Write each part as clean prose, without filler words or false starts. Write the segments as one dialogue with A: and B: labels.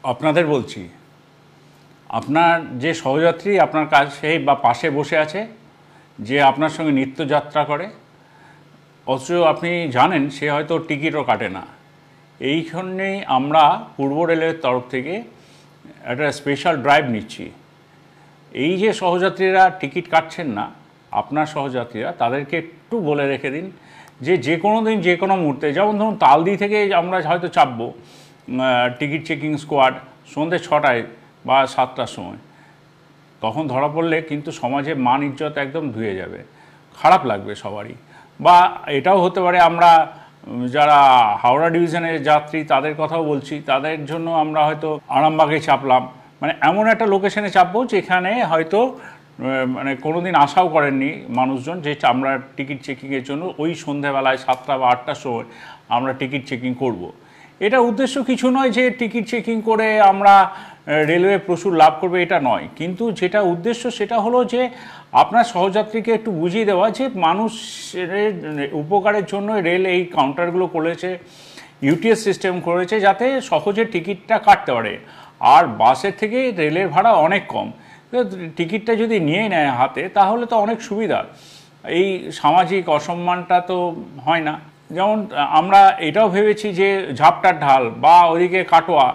A: আপনাদের বলছি, আপনার যে সহযাত্রী আপনার কাছে বা পাশে বসে আছে, যে আপনার সঙ্গে নিত্যযাত্রা করে, অথচ আপনি জানেন সে হয়তো টিকিটও কাটে না। এই জন্যেই আমরা পূর্ব রেলের তরফ থেকে একটা স্পেশাল ড্রাইভ নিচ্ছি। এই যে সহযাত্রীরা টিকিট কাটছেন না, আপনার সহযাত্রীরা, তাদেরকে একটু বলে রেখে দিন যে যে কোনো দিন যে কোনো মুহূর্তে, যেমন ধরুন তালদি থেকে আমরা হয়তো চাপবো টিকিট চেকিং স্কোয়াড সন্ধ্যে 6টায় বা 7টার সময়, তখন ধরা পড়লে কিন্তু সমাজে মান ইজ্জত একদম ধুয়ে যাবে, খারাপ লাগবে সবারই। বা এটাও হতে পারে আমরা যারা হাওড়া ডিভিশনের যাত্রী তাদের কথাও বলছি, তাদের জন্য আমরা হয়তো আরামবাগে চাপলাম, মানে এমন একটা লোকেশনে চাপবো যেখানে হয়তো মানে কোনো দিন আশাও করেননি মানুষজন যে আমরা টিকিট চেকিংয়ের জন্য ওই সন্ধ্যাবেলায় 7টা বা 8টার সময় আমরা টিকিট চেকিং করব। এটা উদ্দেশ্য কিছু নয় যে টিকিট চেকিং করে আমরা রেলওয়ে প্রচুর লাভ করবে, এটা নয়। কিন্তু যেটা উদ্দেশ্য সেটা হলো যে আপনার সহযাত্রীকে একটু বুঝিয়ে দেওয়া যে মানুষের উপকারের জন্য রেল এই কাউন্টারগুলো করেছে, ইউটিএস সিস্টেম করেছে যাতে সহজে টিকিটটা কাটতে পারে। আর বাসের থেকে রেলের ভাড়া অনেক কম, টিকিটটা যদি নিয়ে নেয় হাতে তাহলে তো অনেক সুবিধা, এই সামাজিক অসম্মানটা তো হয় না। যেমন আমরা এটাও ভেবেছি যে ঝাপটার ঢাল বা ওইদিকে কাটোয়া,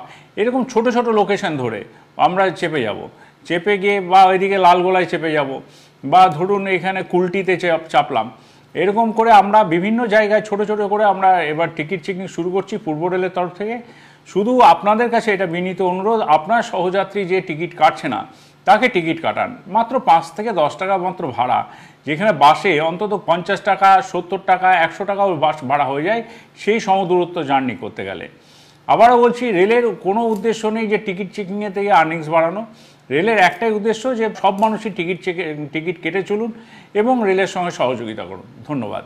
A: এরকম ছোট ছোট লোকেশন ধরে আমরা চেপে যাব, চেপে গিয়ে বা ওইদিকে লালগোলায় চেপে যাব, বা ধরুন এখানে কুলটিতে চাপলাম। এরকম করে আমরা বিভিন্ন জায়গায় ছোট ছোট করে আমরা এবার টিকিট চেকিং শুরু করছি পূর্ব রেলের তরফ থেকে। শুধু আপনাদের কাছে এটা বিনীত অনুরোধ, আপনার সহযাত্রী যে টিকিট কাটছে না তাকে টিকিট কাটান, মাত্র 5 থেকে 10 টাকা মাত্র ভাড়া, যেখানে বাসে অন্তত 50 টাকা 70 টাকা 100 টাকাও বাস ভাড়া হয়ে যায় সেই সমদূরত্ব জার্নি করতে গেলে। আবারও বলছি, রেলের কোনো উদ্দেশ্য নেই যে টিকিট চেকিংয়ে থেকে আর্নিংস বাড়ানো। রেলের একটাই উদ্দেশ্য যে সব মানুষই টিকিট কেটে চলুন এবং রেলের সঙ্গে সহযোগিতা করুন। ধন্যবাদ।